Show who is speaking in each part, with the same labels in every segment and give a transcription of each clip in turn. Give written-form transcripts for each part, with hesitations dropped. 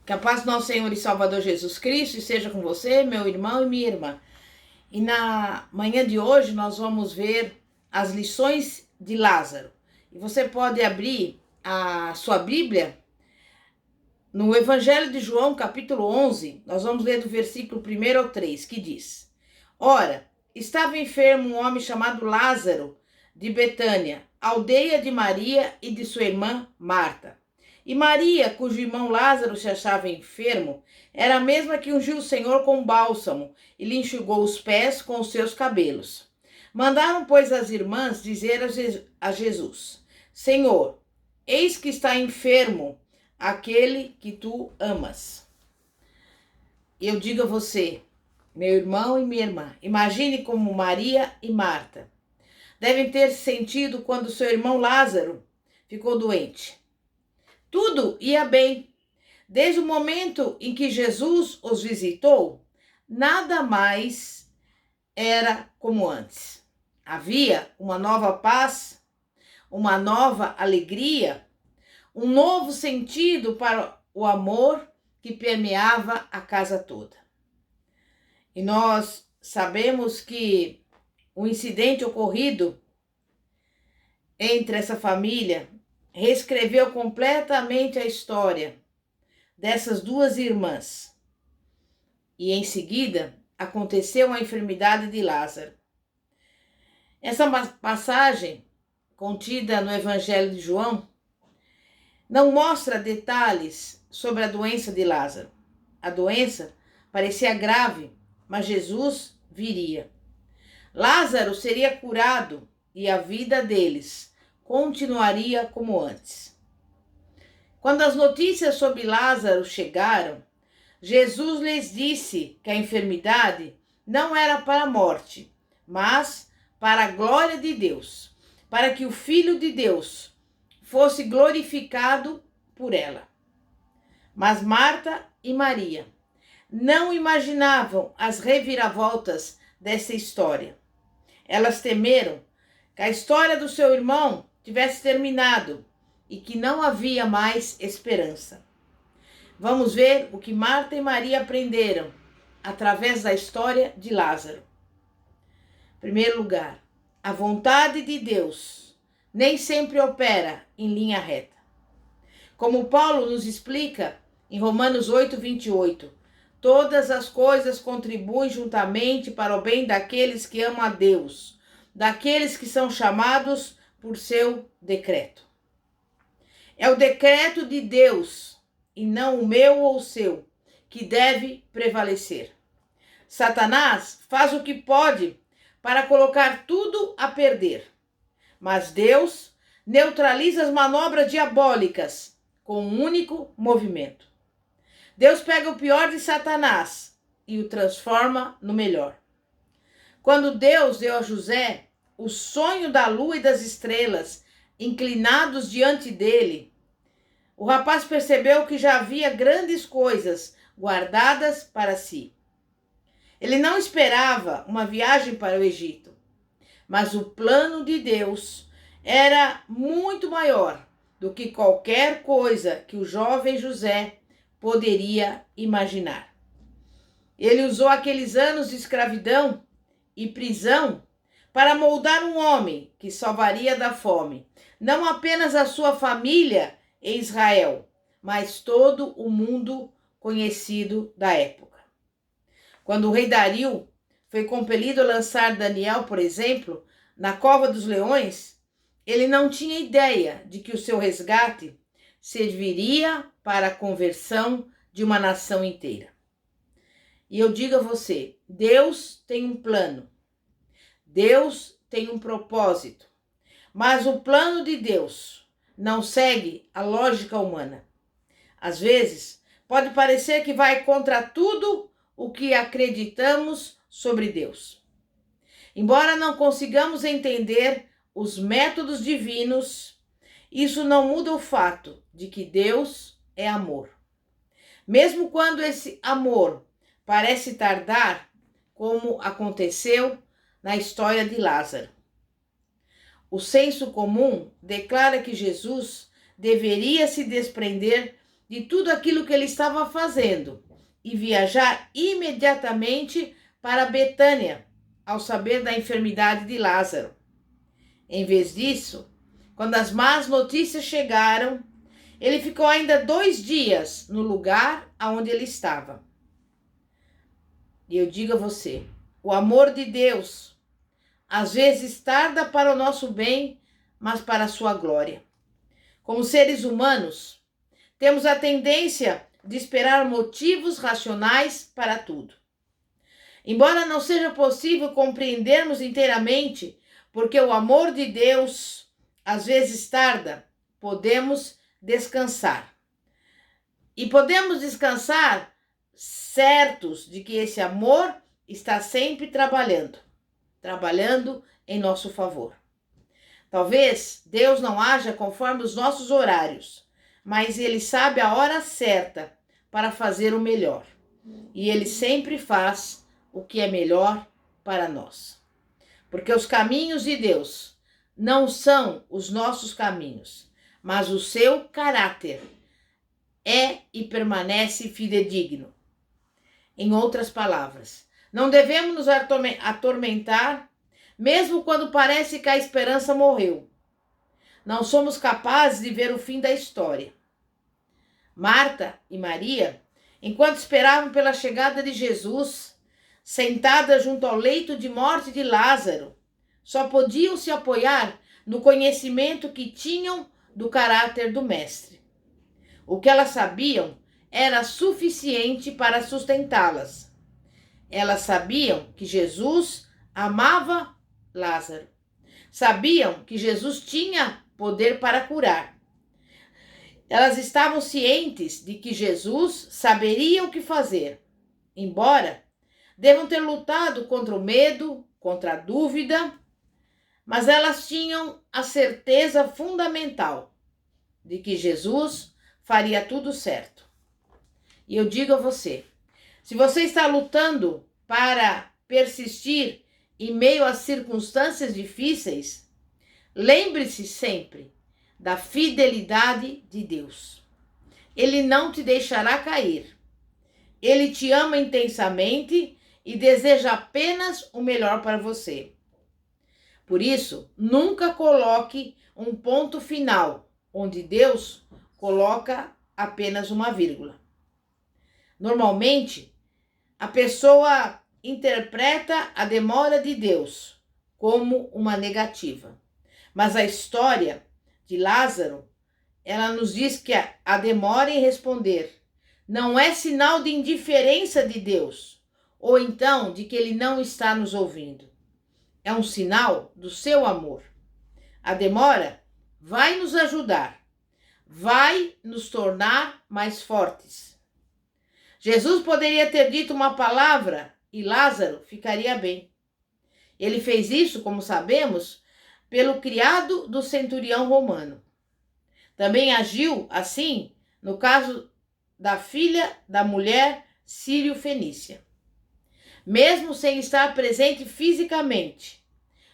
Speaker 1: Que a paz do nosso Senhor e Salvador Jesus Cristo esteja com você, meu irmão e minha irmã. E na manhã de hoje nós vamos ver as lições de Lázaro. E você pode abrir a sua Bíblia no Evangelho de João, capítulo 11. Nós vamos ler do versículo 1 ao 3, que diz: Ora, estava enfermo um homem chamado Lázaro, de Betânia, aldeia de Maria e de sua irmã Marta. E Maria, cujo irmão Lázaro se achava enfermo, era a mesma que ungiu o Senhor com bálsamo e lhe enxugou os pés com os seus cabelos. Mandaram, pois, as irmãs dizer a Jesus: Senhor, eis que está enfermo aquele que tu amas. E eu digo a você, meu irmão e minha irmã, imagine como Maria e Marta devem ter sentido quando seu irmão Lázaro ficou doente. Tudo ia bem. Desde o momento em que Jesus os visitou, nada mais era como antes. Havia uma nova paz, uma nova alegria, um novo sentido para o amor que permeava a casa toda. E nós sabemos que o incidente ocorrido entre essa família reescreveu completamente a história dessas duas irmãs. E em seguida aconteceu a enfermidade de Lázaro. Essa passagem contida no Evangelho de João não mostra detalhes sobre a doença de Lázaro. A doença parecia grave, mas Jesus viria. Lázaro seria curado e a vida deles continuaria como antes. Quando as notícias sobre Lázaro chegaram, Jesus lhes disse que a enfermidade não era para a morte, mas para a glória de Deus, para que o Filho de Deus fosse glorificado por ela. Mas Marta e Maria não imaginavam as reviravoltas dessa história. Elas temeram que a história do seu irmão tivesse terminado e que não havia mais esperança. Vamos ver o que Marta e Maria aprenderam através da história de Lázaro. Em primeiro lugar, a vontade de Deus nem sempre opera em linha reta. Como Paulo nos explica em Romanos 8:28, todas as coisas contribuem juntamente para o bem daqueles que amam a Deus, daqueles que são chamados por seu decreto. É o decreto de Deus, e não o meu ou o seu, que deve prevalecer. Satanás faz o que pode para colocar tudo a perder, mas Deus neutraliza as manobras diabólicas com um único movimento. Deus pega o pior de Satanás e o transforma no melhor. Quando Deus deu a José o sonho da lua e das estrelas inclinados diante dele, o rapaz percebeu que já havia grandes coisas guardadas para si. Ele não esperava uma viagem para o Egito, mas o plano de Deus era muito maior do que qualquer coisa que o jovem José poderia imaginar. Ele usou aqueles anos de escravidão e prisão para moldar um homem que salvaria da fome, não apenas a sua família em Israel, mas todo o mundo conhecido da época. Quando o rei Dario foi compelido a lançar Daniel, por exemplo, na cova dos leões, ele não tinha ideia de que o seu resgate serviria para a conversão de uma nação inteira. E eu digo a você, Deus tem um plano, Deus tem um propósito, mas o plano de Deus não segue a lógica humana. Às vezes, pode parecer que vai contra tudo o que acreditamos sobre Deus. Embora não consigamos entender os métodos divinos, isso não muda o fato de que Deus é amor. Mesmo quando esse amor parece tardar, como aconteceu na história de Lázaro. O senso comum declara que Jesus deveria se desprender de tudo aquilo que ele estava fazendo e viajar imediatamente para Betânia, ao saber da enfermidade de Lázaro. Em vez disso, quando as más notícias chegaram, ele ficou ainda 2 dias no lugar aonde ele estava. E eu digo a você, o amor de Deus às vezes tarda para o nosso bem, mas para a sua glória. Como seres humanos, temos a tendência de esperar motivos racionais para tudo. Embora não seja possível compreendermos inteiramente porque o amor de Deus às vezes tarda, podemos descansar. E podemos descansar certos de que esse amor está sempre trabalhando em nosso favor. Talvez Deus não haja conforme os nossos horários, mas Ele sabe a hora certa para fazer o melhor. E Ele sempre faz o que é melhor para nós. Porque os caminhos de Deus não são os nossos caminhos, mas o seu caráter é e permanece fidedigno. Em outras palavras, não devemos nos atormentar, mesmo quando parece que a esperança morreu. Não somos capazes de ver o fim da história. Marta e Maria, enquanto esperavam pela chegada de Jesus, sentadas junto ao leito de morte de Lázaro, só podiam se apoiar no conhecimento que tinham do caráter do Mestre. O que elas sabiam era suficiente para sustentá-las. Elas sabiam que Jesus amava Lázaro. Sabiam que Jesus tinha poder para curar. Elas estavam cientes de que Jesus saberia o que fazer, embora devam ter lutado contra o medo, contra a dúvida, mas elas tinham a certeza fundamental de que Jesus faria tudo certo. E eu digo a você, se você está lutando para persistir em meio às circunstâncias difíceis, lembre-se sempre da fidelidade de Deus. Ele não te deixará cair. Ele te ama intensamente e deseja apenas o melhor para você. Por isso, nunca coloque um ponto final, onde Deus coloca apenas uma vírgula. Normalmente, a pessoa interpreta a demora de Deus como uma negativa. Mas a história de Lázaro, ela nos diz que a demora em responder não é sinal de indiferença de Deus, ou então de que Ele não está nos ouvindo. É um sinal do seu amor. A demora vai nos ajudar, vai nos tornar mais fortes. Jesus poderia ter dito uma palavra e Lázaro ficaria bem. Ele fez isso, como sabemos, pelo criado do centurião romano. Também agiu assim no caso da filha da mulher sírio-fenícia. Mesmo sem estar presente fisicamente,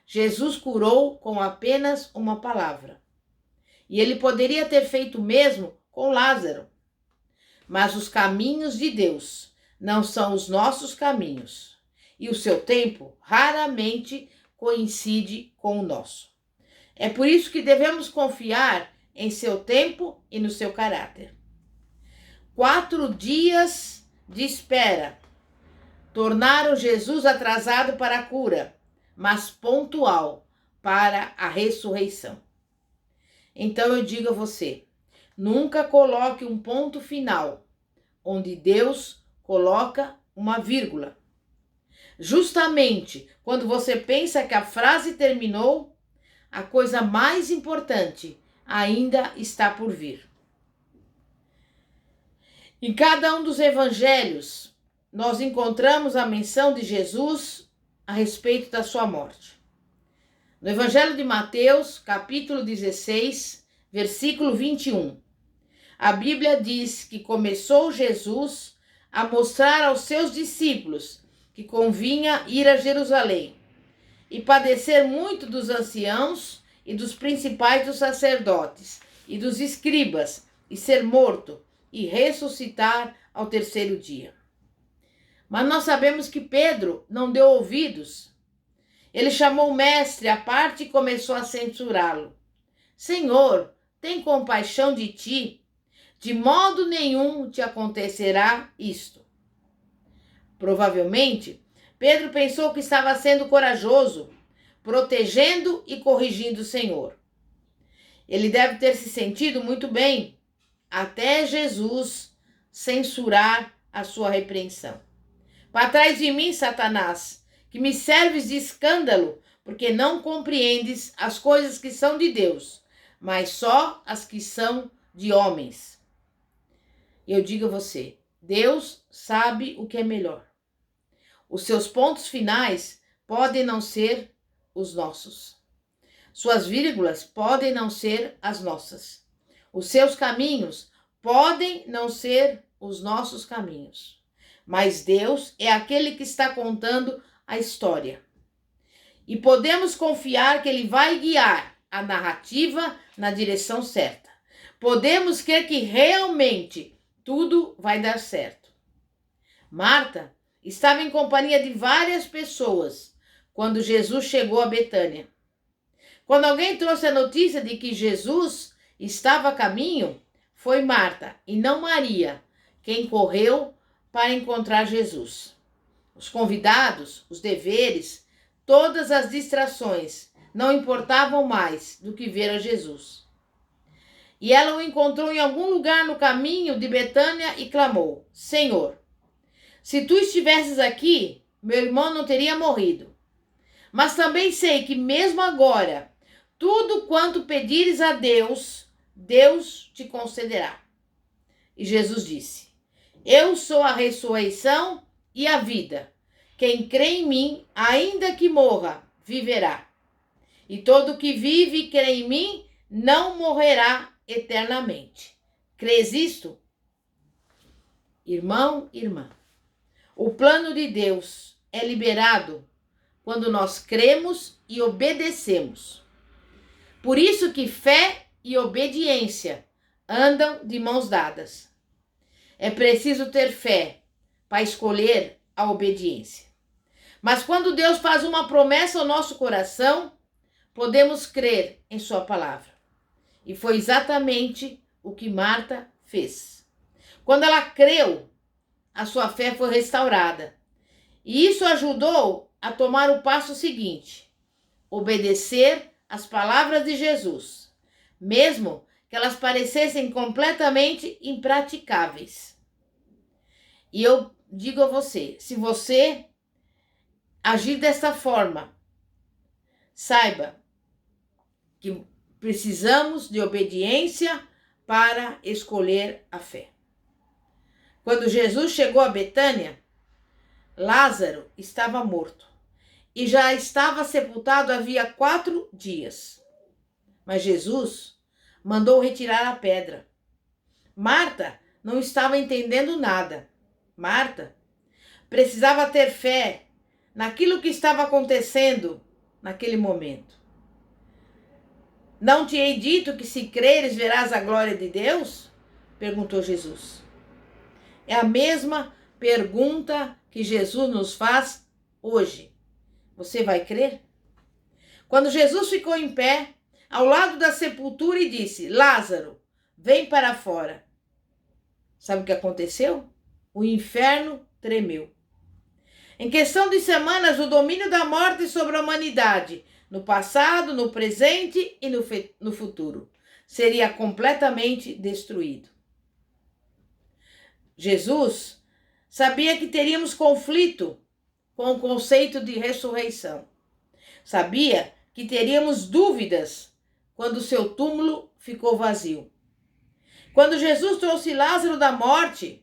Speaker 1: Jesus curou com apenas uma palavra. E ele poderia ter feito o mesmo com Lázaro. Mas os caminhos de Deus não são os nossos caminhos. E o seu tempo raramente coincide com o nosso. É por isso que devemos confiar em seu tempo e no seu caráter. 4 dias de espera tornaram Jesus atrasado para a cura, mas pontual para a ressurreição. Então eu digo a você, nunca coloque um ponto final, onde Deus coloca uma vírgula. Justamente quando você pensa que a frase terminou, a coisa mais importante ainda está por vir. Em cada um dos evangelhos, nós encontramos a menção de Jesus a respeito da sua morte. No Evangelho de Mateus, capítulo 16, versículo 21, a Bíblia diz que começou Jesus a mostrar aos seus discípulos que convinha ir a Jerusalém e padecer muito dos anciãos e dos principais dos sacerdotes e dos escribas e ser morto e ressuscitar ao terceiro dia. Mas nós sabemos que Pedro não deu ouvidos. Ele chamou o mestre à parte e começou a censurá-lo. Senhor, tem compaixão de ti, de modo nenhum te acontecerá isto. Provavelmente, Pedro pensou que estava sendo corajoso, protegendo e corrigindo o Senhor. Ele deve ter se sentido muito bem, até Jesus censurar a sua repreensão. Para trás de mim, Satanás, que me serves de escândalo, porque não compreendes as coisas que são de Deus, mas só as que são de homens. Eu digo a você, Deus sabe o que é melhor. Os seus pontos finais podem não ser os nossos. Suas vírgulas podem não ser as nossas. Os seus caminhos podem não ser os nossos caminhos. Mas Deus é aquele que está contando a história. E podemos confiar que Ele vai guiar a narrativa na direção certa. Podemos crer que realmente tudo vai dar certo. Marta estava em companhia de várias pessoas quando Jesus chegou a Betânia. Quando alguém trouxe a notícia de que Jesus estava a caminho, foi Marta e não Maria quem correu para encontrar Jesus. Os convidados, os deveres, todas as distrações não importavam mais do que ver a Jesus. E ela o encontrou em algum lugar no caminho de Betânia e clamou: Senhor, se tu estivesses aqui, meu irmão não teria morrido. Mas também sei que mesmo agora, tudo quanto pedires a Deus, Deus te concederá. E Jesus disse: Eu sou a ressurreição e a vida. Quem crê em mim, ainda que morra, viverá. E todo que vive e crê em mim, não morrerá eternamente. Crês isto? Irmão, irmã, o plano de Deus é liberado quando nós cremos e obedecemos. Por isso que fé e obediência andam de mãos dadas. É preciso ter fé para escolher a obediência. Mas quando Deus faz uma promessa ao nosso coração, podemos crer em sua palavra. E foi exatamente o que Marta fez. Quando ela creu, a sua fé foi restaurada. E isso ajudou a tomar o passo seguinte: obedecer às palavras de Jesus, mesmo que elas parecessem completamente impraticáveis. E eu digo a você, se você agir desta forma, saiba que precisamos de obediência para escolher a fé. Quando Jesus chegou a Betânia, Lázaro estava morto e já estava sepultado havia 4 dias. Mas Jesus mandou retirar a pedra. Marta não estava entendendo nada. Marta precisava ter fé naquilo que estava acontecendo naquele momento. Não te hei dito que se creres verás a glória de Deus? Perguntou Jesus. É a mesma pergunta que Jesus nos faz hoje. Você vai crer? Quando Jesus ficou em pé, ao lado da sepultura e disse: Lázaro, vem para fora. Sabe o que aconteceu? O inferno tremeu. Em questão de semanas, o domínio da morte sobre a humanidade, no passado, no presente e no futuro, seria completamente destruído. Jesus sabia que teríamos conflito com o conceito de ressurreição. Sabia que teríamos dúvidas quando o seu túmulo ficou vazio. Quando Jesus trouxe Lázaro da morte,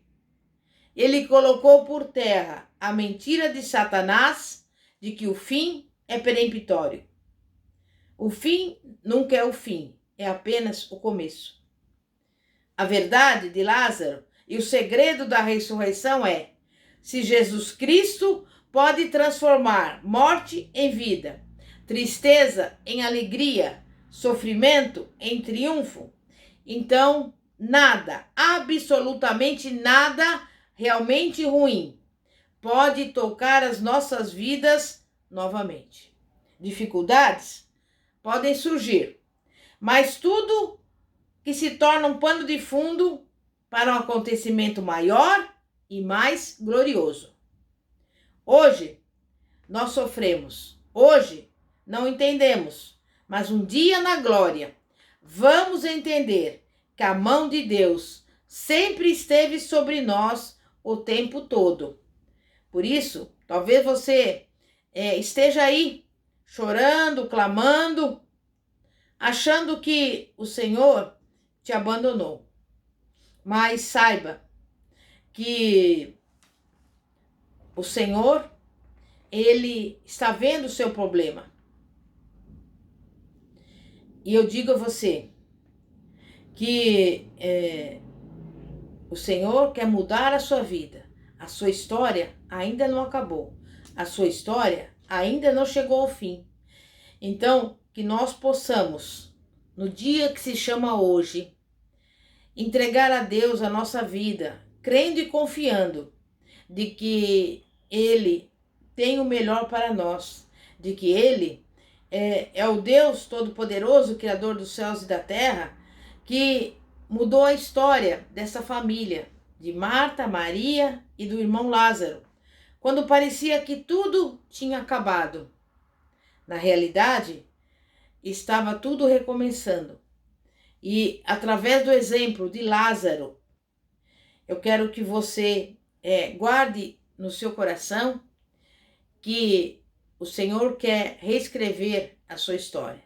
Speaker 1: ele colocou por terra a mentira de Satanás de que o fim é peremptório. O fim nunca é o fim, é apenas o começo. A verdade de Lázaro e o segredo da ressurreição é: se Jesus Cristo pode transformar morte em vida, tristeza em alegria, sofrimento em triunfo, então nada, absolutamente nada realmente ruim pode tocar as nossas vidas novamente. Dificuldades podem surgir, mas tudo que se torna um pano de fundo para um acontecimento maior e mais glorioso. Hoje nós sofremos, hoje não entendemos, mas um dia na glória vamos entender que a mão de Deus sempre esteve sobre nós o tempo todo. Por isso, talvez você esteja aí chorando, clamando, achando que o Senhor te abandonou. Mas saiba que o Senhor, Ele está vendo o seu problema. E eu digo a você que o Senhor quer mudar a sua vida. A sua história ainda não acabou. A sua história ainda não chegou ao fim. Então, que nós possamos, no dia que se chama hoje, entregar a Deus a nossa vida, crendo e confiando de que Ele tem o melhor para nós, de que Ele é o Deus Todo-Poderoso, Criador dos céus e da terra, que mudou a história dessa família, de Marta, Maria e do irmão Lázaro, quando parecia que tudo tinha acabado. Na realidade, estava tudo recomeçando. E através do exemplo de Lázaro, eu quero que você guarde no seu coração que o Senhor quer reescrever a sua história.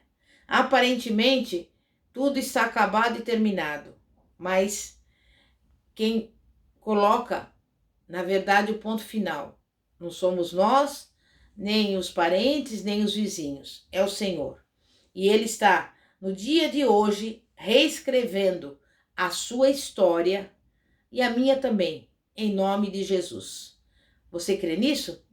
Speaker 1: Aparentemente, tudo está acabado e terminado, mas quem coloca, na verdade, o ponto final não somos nós, nem os parentes, nem os vizinhos, é o Senhor. E Ele está, no dia de hoje, reescrevendo a sua história e a minha também, em nome de Jesus. Você crê nisso?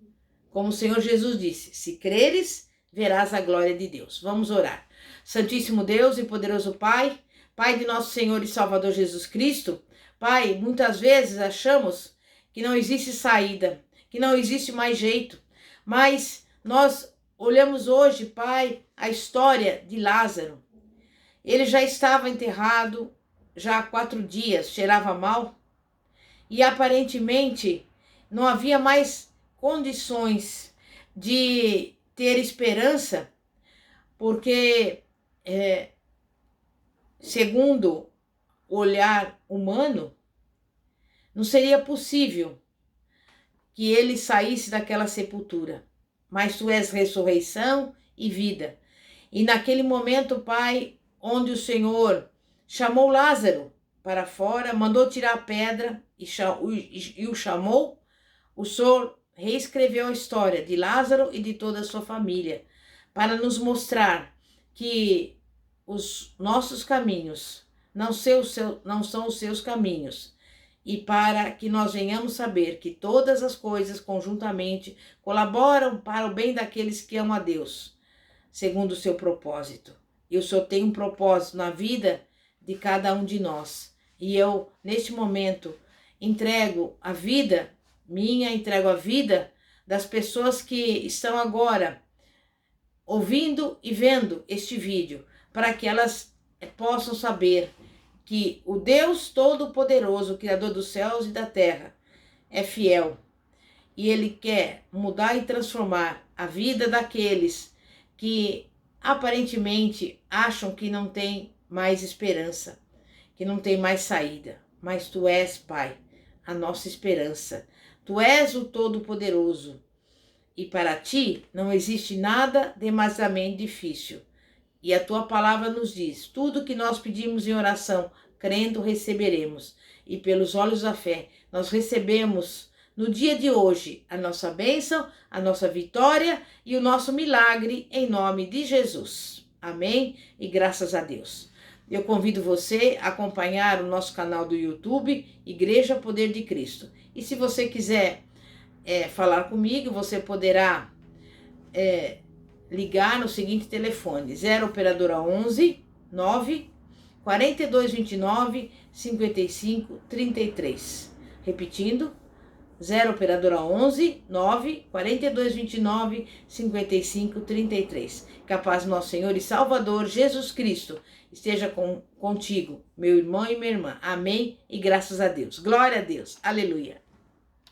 Speaker 1: Como o Senhor Jesus disse, se creres, verás a glória de Deus. Vamos orar. Santíssimo Deus e poderoso Pai, Pai de nosso Senhor e Salvador Jesus Cristo, Pai, muitas vezes achamos que não existe saída, que não existe mais jeito, mas nós olhamos hoje, Pai, a história de Lázaro. Ele já estava enterrado já há 4 dias, cheirava mal e aparentemente não havia mais condições de ter esperança, porque segundo o olhar humano, não seria possível que ele saísse daquela sepultura. Mas tu és ressurreição e vida. E naquele momento, Pai, onde o Senhor chamou Lázaro para fora, mandou tirar a pedra e o chamou, o Senhor reescreveu a história de Lázaro e de toda a sua família, para nos mostrar que os nossos caminhos não são os seus caminhos, e para que nós venhamos saber que todas as coisas conjuntamente colaboram para o bem daqueles que amam a Deus, segundo o seu propósito. E o Senhor tem um propósito na vida de cada um de nós. E eu, neste momento, entrego a vida minha, entrego a vida das pessoas que estão agora ouvindo e vendo este vídeo, para que elas possam saber que o Deus Todo-Poderoso, Criador dos céus e da terra, é fiel. E Ele quer mudar e transformar a vida daqueles que aparentemente acham que não tem mais esperança, que não tem mais saída. Mas Tu és, Pai, a nossa esperança. Tu és o Todo-Poderoso. E para Ti não existe nada demasiadamente difícil. E a Tua palavra nos diz, tudo que nós pedimos em oração, crendo, receberemos. E pelos olhos da fé, nós recebemos no dia de hoje a nossa bênção, a nossa vitória e o nosso milagre em nome de Jesus. Amém? E graças a Deus. Eu convido você a acompanhar o nosso canal do YouTube, Igreja Poder de Cristo. E se você quiser falar comigo, você poderá ligar no seguinte telefone, 0 operadora 11 9 4229 55 33. Repetindo, 0 operadora 11 9 4229 55 33. Que a paz do nosso Senhor e Salvador Jesus Cristo esteja contigo, meu irmão e minha irmã. Amém e graças a Deus. Glória a Deus. Aleluia.